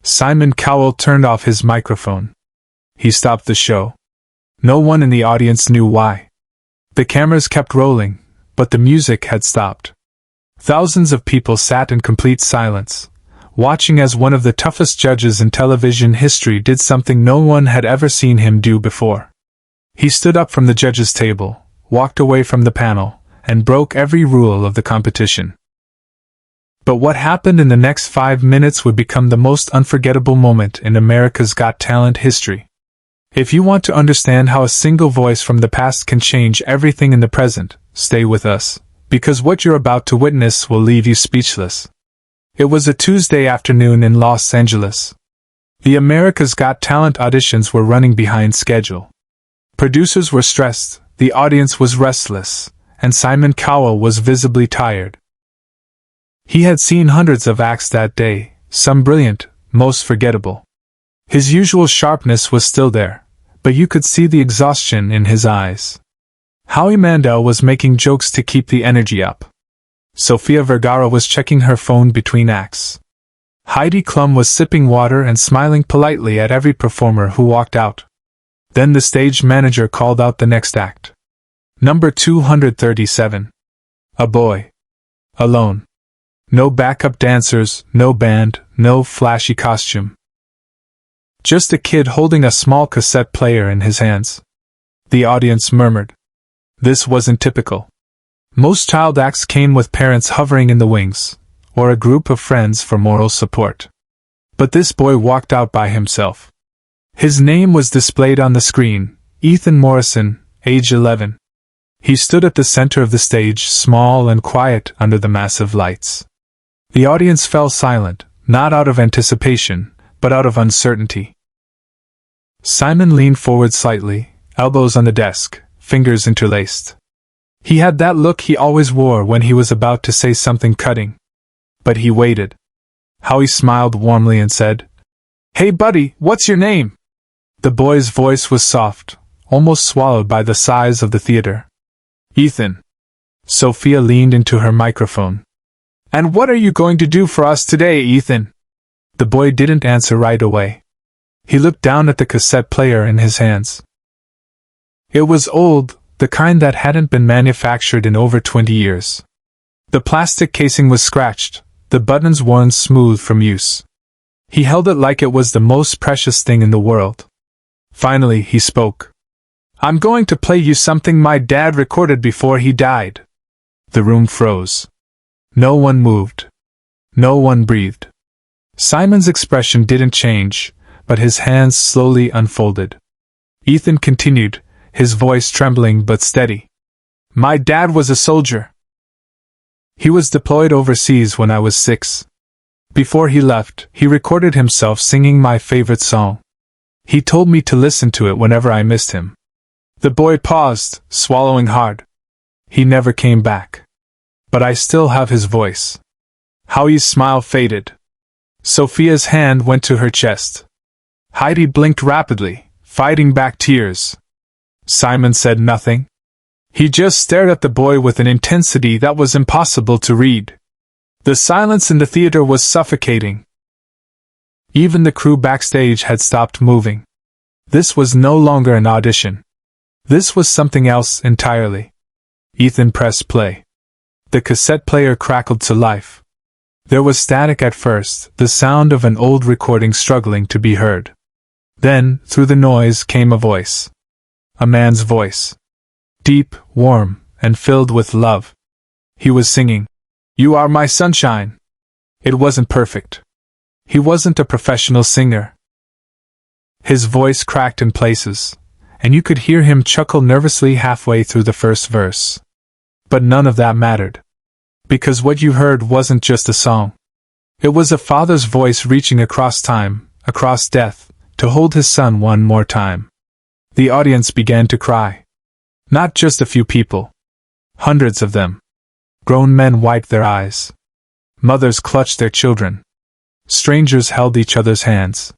Simon Cowell turned off his microphone. He stopped the show. No one in the audience knew why. The cameras kept rolling, but the music had stopped. Thousands of people sat in complete silence, watching as one of the toughest judges in television history did something no one had ever seen him do before. He stood up from the judges' table, walked away from the panel, and broke every rule of the competition. But what happened in the next 5 minutes would become the most unforgettable moment in America's Got Talent history. If you want to understand how a single voice from the past can change everything in the present, stay with us, because what you're about to witness will leave you speechless. It was a Tuesday afternoon in Los Angeles. The America's Got Talent auditions were running behind schedule. Producers were stressed, the audience was restless, and Simon Cowell was visibly tired. He had seen hundreds of acts that day, some brilliant, most forgettable. His usual sharpness was still there, but you could see the exhaustion in his eyes. Howie Mandel was making jokes to keep the energy up. Sofia Vergara was checking her phone between acts. Heidi Klum was sipping water and smiling politely at every performer who walked out. Then the stage manager called out the next act. Number 237. A boy. Alone. No backup dancers, no band, no flashy costume. Just a kid holding a small cassette player in his hands. The audience murmured. This wasn't typical. Most child acts came with parents hovering in the wings, or a group of friends for moral support. But this boy walked out by himself. His name was displayed on the screen, Ethan Morrison, age 11. He stood at the center of the stage, small and quiet under the massive lights. The audience fell silent, not out of anticipation, but out of uncertainty. Simon leaned forward slightly, elbows on the desk, fingers interlaced. He had that look he always wore when he was about to say something cutting. But he waited. Howie smiled warmly and said, "Hey buddy, what's your name?" The boy's voice was soft, almost swallowed by the size of the theater. "Ethan." Sophia leaned into her microphone. "And what are you going to do for us today, Ethan?" The boy didn't answer right away. He looked down at the cassette player in his hands. It was old, the kind that hadn't been manufactured in over 20 years. The plastic casing was scratched, the buttons worn smooth from use. He held it like it was the most precious thing in the world. Finally, he spoke. "I'm going to play you something my dad recorded before he died." The room froze. No one moved. No one breathed. Simon's expression didn't change, but his hands slowly unfolded. Ethan continued, his voice trembling but steady. "My dad was a soldier. He was deployed overseas when I was 6. Before he left, he recorded himself singing my favorite song. He told me to listen to it whenever I missed him." The boy paused, swallowing hard. "He never came back. But I still have his voice." Howie's smile faded. Sophia's hand went to her chest. Heidi blinked rapidly, fighting back tears. Simon said nothing. He just stared at the boy with an intensity that was impossible to read. The silence in the theater was suffocating. Even the crew backstage had stopped moving. This was no longer an audition. This was something else entirely. Ethan pressed play. The cassette player crackled to life. There was static at first, the sound of an old recording struggling to be heard. Then, through the noise came a voice. A man's voice. Deep, warm, and filled with love. He was singing, "You are my sunshine." It wasn't perfect. He wasn't a professional singer. His voice cracked in places, and you could hear him chuckle nervously halfway through the first verse. But none of that mattered. Because what you heard wasn't just a song. It was a father's voice reaching across time, across death, to hold his son one more time. The audience began to cry. Not just a few people. Hundreds of them. Grown men wiped their eyes. Mothers clutched their children. Strangers held each other's hands.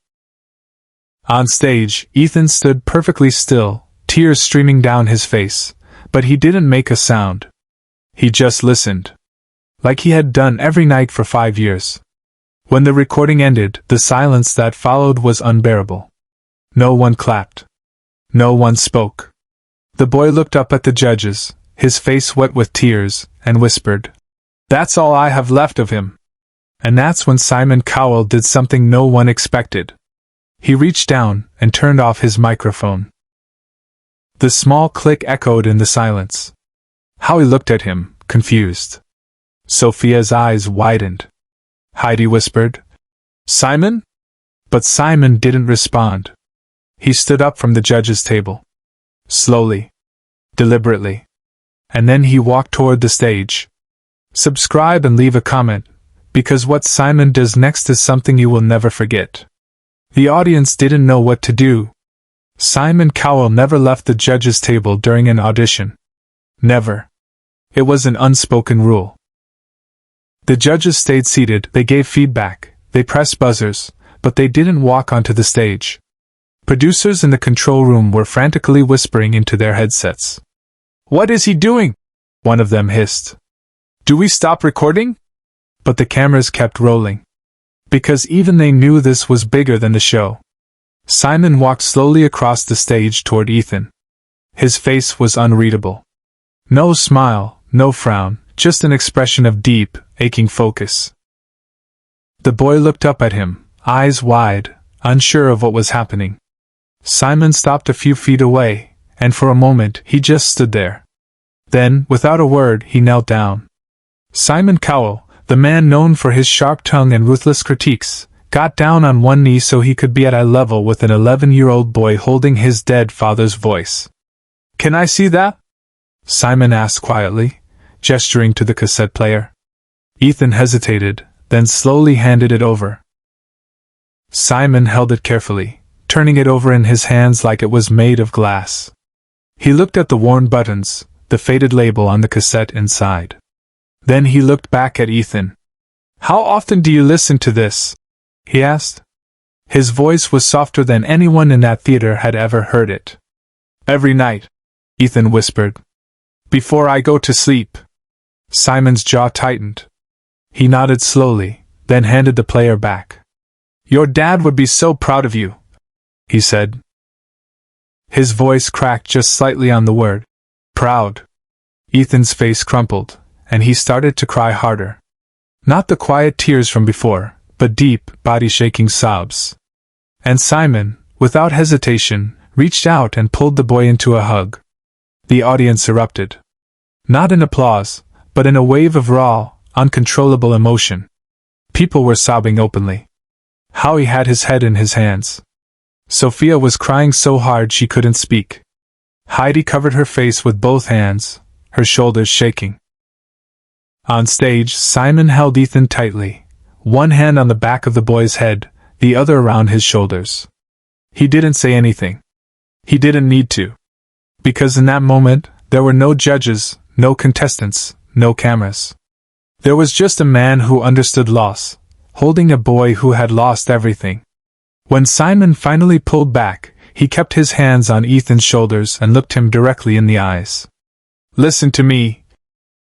On stage, Ethan stood perfectly still, tears streaming down his face, but he didn't make a sound. He just listened. Like he had done every night for 5 years. When the recording ended, the silence that followed was unbearable. No one clapped. No one spoke. The boy looked up at the judges, his face wet with tears, and whispered, "That's all I have left of him." And that's when Simon Cowell did something no one expected. He reached down and turned off his microphone. The small click echoed in the silence. Howie looked at him, confused. Sophia's eyes widened. Heidi whispered, "Simon?" But Simon didn't respond. He stood up from the judge's table. Slowly. Deliberately. And then he walked toward the stage. Subscribe and leave a comment, because what Simon does next is something you will never forget. The audience didn't know what to do. Simon Cowell never left the judge's table during an audition. Never. It was an unspoken rule. The judges stayed seated, they gave feedback, they pressed buzzers, but they didn't walk onto the stage. Producers in the control room were frantically whispering into their headsets. "What is he doing?" one of them hissed. "Do we stop recording?" But the cameras kept rolling. Because even they knew this was bigger than the show. Simon walked slowly across the stage toward Ethan. His face was unreadable. No smile, no frown, just an expression of deep, aching focus. The boy looked up at him, eyes wide, unsure of what was happening. Simon stopped a few feet away, and for a moment he just stood there. Then, without a word, he knelt down. Simon Cowell, the man known for his sharp tongue and ruthless critiques, got down on one knee so he could be at eye level with an 11-year-old boy holding his dead father's voice. "Can I see that?" Simon asked quietly, gesturing to the cassette player. Ethan hesitated, then slowly handed it over. Simon held it carefully, turning it over in his hands like it was made of glass. He looked at the worn buttons, the faded label on the cassette inside. Then he looked back at Ethan. "How often do you listen to this?" he asked. His voice was softer than anyone in that theater had ever heard it. "Every night," Ethan whispered. "Before I go to sleep." Simon's jaw tightened. He nodded slowly, then handed the player back. "Your dad would be so proud of you," he said. His voice cracked just slightly on the word, proud. Ethan's face crumpled, and he started to cry harder. Not the quiet tears from before, but deep, body-shaking sobs. And Simon, without hesitation, reached out and pulled the boy into a hug. The audience erupted. Not in applause, but in a wave of raw, uncontrollable emotion. People were sobbing openly. Howie had his head in his hands. Sophia was crying so hard she couldn't speak. Heidi covered her face with both hands, her shoulders shaking. On stage, Simon held Ethan tightly, one hand on the back of the boy's head, the other around his shoulders. He didn't say anything. He didn't need to. Because in that moment, there were no judges, no contestants, no cameras. There was just a man who understood loss, holding a boy who had lost everything. When Simon finally pulled back, he kept his hands on Ethan's shoulders and looked him directly in the eyes. "Listen to me,"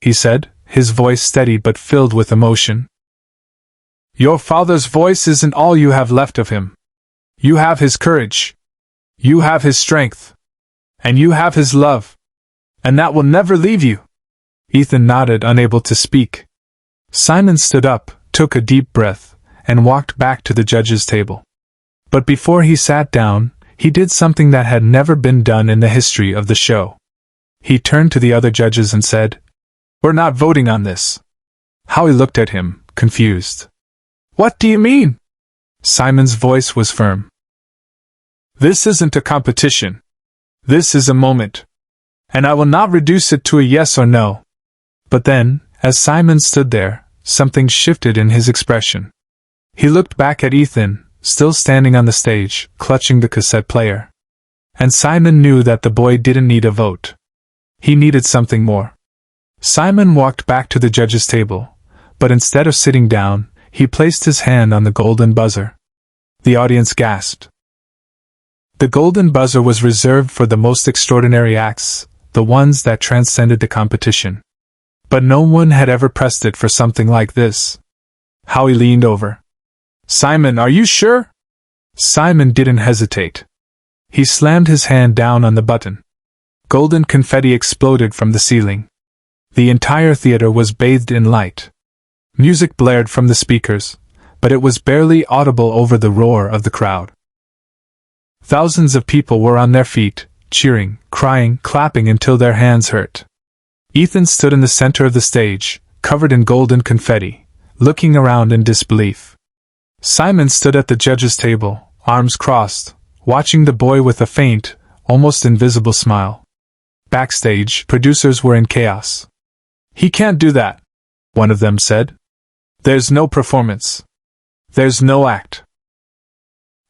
he said, his voice steady but filled with emotion. "Your father's voice isn't all you have left of him. You have his courage. You have his strength. And you have his love. And that will never leave you." Ethan nodded, unable to speak. Simon stood up, took a deep breath, and walked back to the judge's table. But before he sat down, he did something that had never been done in the history of the show. He turned to the other judges and said, "We're not voting on this." Howie looked at him, confused. "What do you mean?" Simon's voice was firm. "This isn't a competition. This is a moment. And I will not reduce it to a yes or no." But then, as Simon stood there, something shifted in his expression. He looked back at Ethan, still standing on the stage, clutching the cassette player. And Simon knew that the boy didn't need a vote. He needed something more. Simon walked back to the judge's table, but instead of sitting down, he placed his hand on the golden buzzer. The audience gasped. The golden buzzer was reserved for the most extraordinary acts, the ones that transcended the competition. But no one had ever pressed it for something like this. Howie leaned over. Simon, are you sure? Simon didn't hesitate. He slammed his hand down on the button. Golden confetti exploded from the ceiling. The entire theater was bathed in light. Music blared from the speakers, but it was barely audible over the roar of the crowd. Thousands of people were on their feet, cheering, crying, clapping until their hands hurt. Ethan stood in the center of the stage, covered in golden confetti, looking around in disbelief. Simon stood at the judges' table, arms crossed, watching the boy with a faint, almost invisible smile. Backstage, producers were in chaos. "He can't do that," one of them said. "There's no performance. There's no act."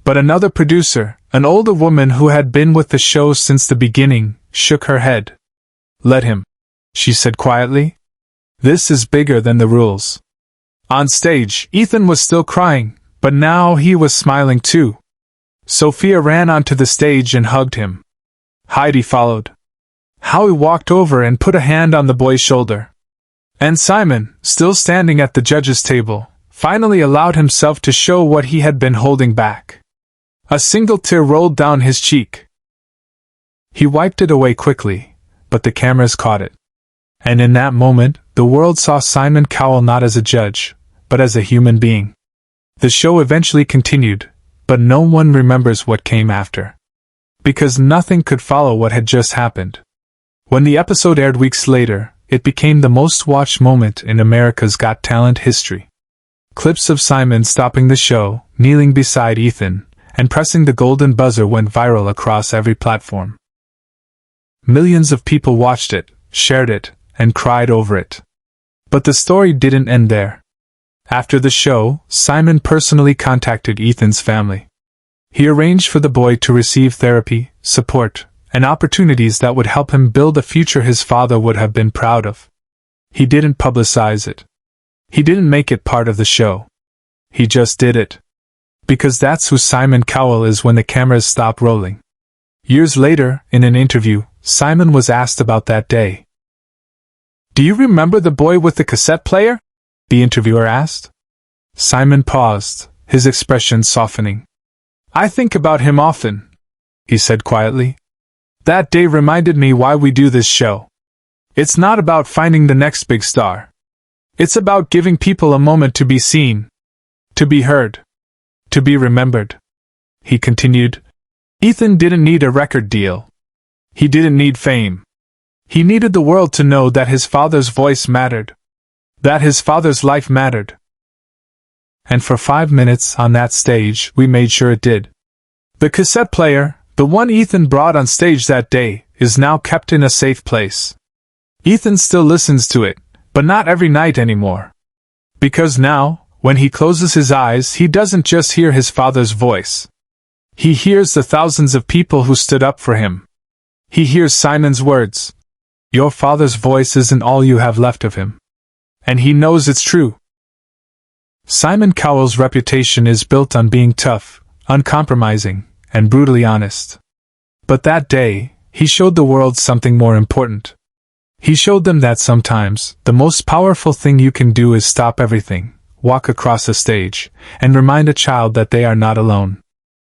But another producer, an older woman who had been with the show since the beginning, shook her head. "Let him," she said quietly. "This is bigger than the rules." On stage, Ethan was still crying, but now he was smiling too. Sophia ran onto the stage and hugged him. Heidi followed. Howie walked over and put a hand on the boy's shoulder. And Simon, still standing at the judges' table, finally allowed himself to show what he had been holding back. A single tear rolled down his cheek. He wiped it away quickly, but the cameras caught it. And in that moment, the world saw Simon Cowell not as a judge, but as a human being. The show eventually continued, but no one remembers what came after. Because nothing could follow what had just happened. When the episode aired weeks later, it became the most watched moment in America's Got Talent history. Clips of Simon stopping the show, kneeling beside Ethan, and pressing the golden buzzer went viral across every platform. Millions of people watched it, shared it, and cried over it. But the story didn't end there. After the show, Simon personally contacted Ethan's family. He arranged for the boy to receive therapy, support, and opportunities that would help him build a future his father would have been proud of. He didn't publicize it. He didn't make it part of the show. He just did it. Because that's who Simon Cowell is when the cameras stop rolling. Years later, in an interview, Simon was asked about that day. "Do you remember the boy with the cassette player?" the interviewer asked. Simon paused, his expression softening. "I think about him often," he said quietly. "That day reminded me why we do this show. It's not about finding the next big star. It's about giving people a moment to be seen, to be heard, to be remembered." He continued, "Ethan didn't need a record deal. He didn't need fame. He needed the world to know that his father's voice mattered, that his father's life mattered. And for 5 minutes on that stage, we made sure it did. The cassette player, the one Ethan brought on stage that day, is now kept in a safe place. Ethan still listens to it, but not every night anymore. Because now, when he closes his eyes, he doesn't just hear his father's voice. He hears the thousands of people who stood up for him. He hears Simon's words. Your father's voice isn't all you have left of him. And he knows it's true. Simon Cowell's reputation is built on being tough, uncompromising, and brutally honest. But that day, he showed the world something more important. He showed them that sometimes, the most powerful thing you can do is stop everything, walk across a stage, and remind a child that they are not alone.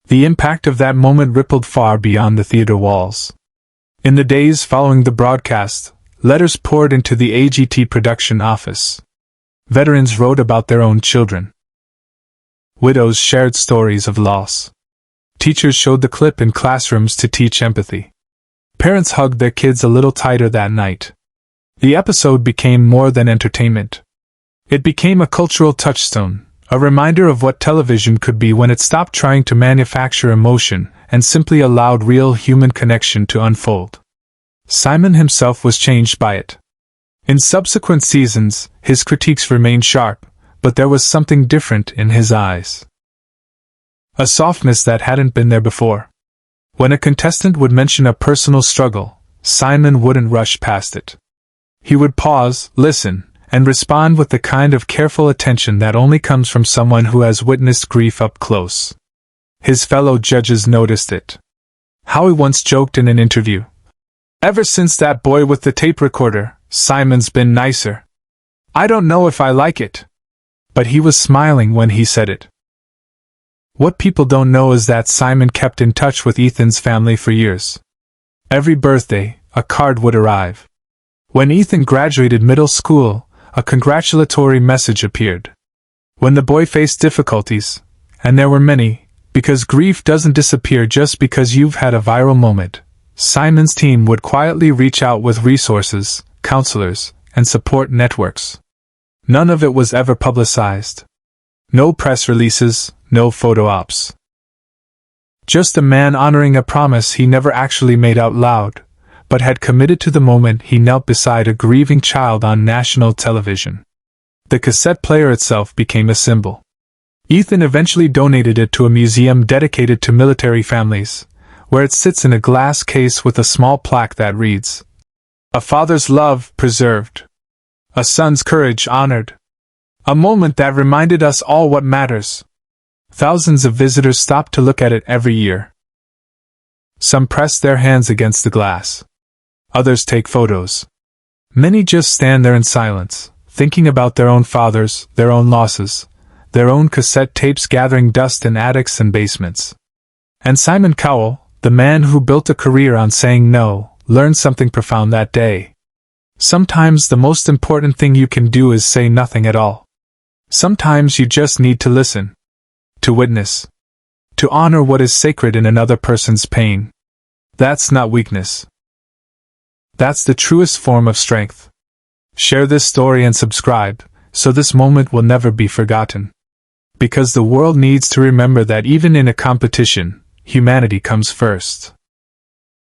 The impact of that moment rippled far beyond the theater walls. In the days following the broadcast, letters poured into the AGT production office. Veterans wrote about their own children. Widows shared stories of loss. Teachers showed the clip in classrooms to teach empathy. Parents hugged their kids a little tighter that night. The episode became more than entertainment. It became a cultural touchstone, a reminder of what television could be when it stopped trying to manufacture emotion and simply allowed real human connection to unfold. Simon himself was changed by it. In subsequent seasons, his critiques remained sharp, but there was something different in his eyes. A softness that hadn't been there before. When a contestant would mention a personal struggle, Simon wouldn't rush past it. He would pause, listen, and respond with the kind of careful attention that only comes from someone who has witnessed grief up close. His fellow judges noticed it. Howie once joked in an interview, "Ever since that boy with the tape recorder, Simon's been nicer. I don't know if I like it." But he was smiling when he said it. What people don't know is that Simon kept in touch with Ethan's family for years. Every birthday, a card would arrive. When Ethan graduated middle school, a congratulatory message appeared. When the boy faced difficulties, and there were many, because grief doesn't disappear just because you've had a viral moment, Simon's team would quietly reach out with resources, counselors, and support networks. None of it was ever publicized. No press releases, no photo ops. Just a man honoring a promise he never actually made out loud, but had committed to the moment he knelt beside a grieving child on national television. The cassette player itself became a symbol. Ethan eventually donated it to a museum dedicated to military families, where it sits in a glass case with a small plaque that reads, "A father's love preserved. A son's courage honored." A moment that reminded us all what matters. Thousands of visitors stopped to look at it every year. Some press their hands against the glass. Others take photos. Many just stand there in silence, thinking about their own fathers, their own losses, their own cassette tapes gathering dust in attics and basements. And Simon Cowell, the man who built a career on saying no, learned something profound that day. Sometimes the most important thing you can do is say nothing at all. Sometimes you just need to listen. To witness. To honor what is sacred in another person's pain. That's not weakness. That's the truest form of strength. Share this story and subscribe, so this moment will never be forgotten. Because the world needs to remember that even in a competition, humanity comes first.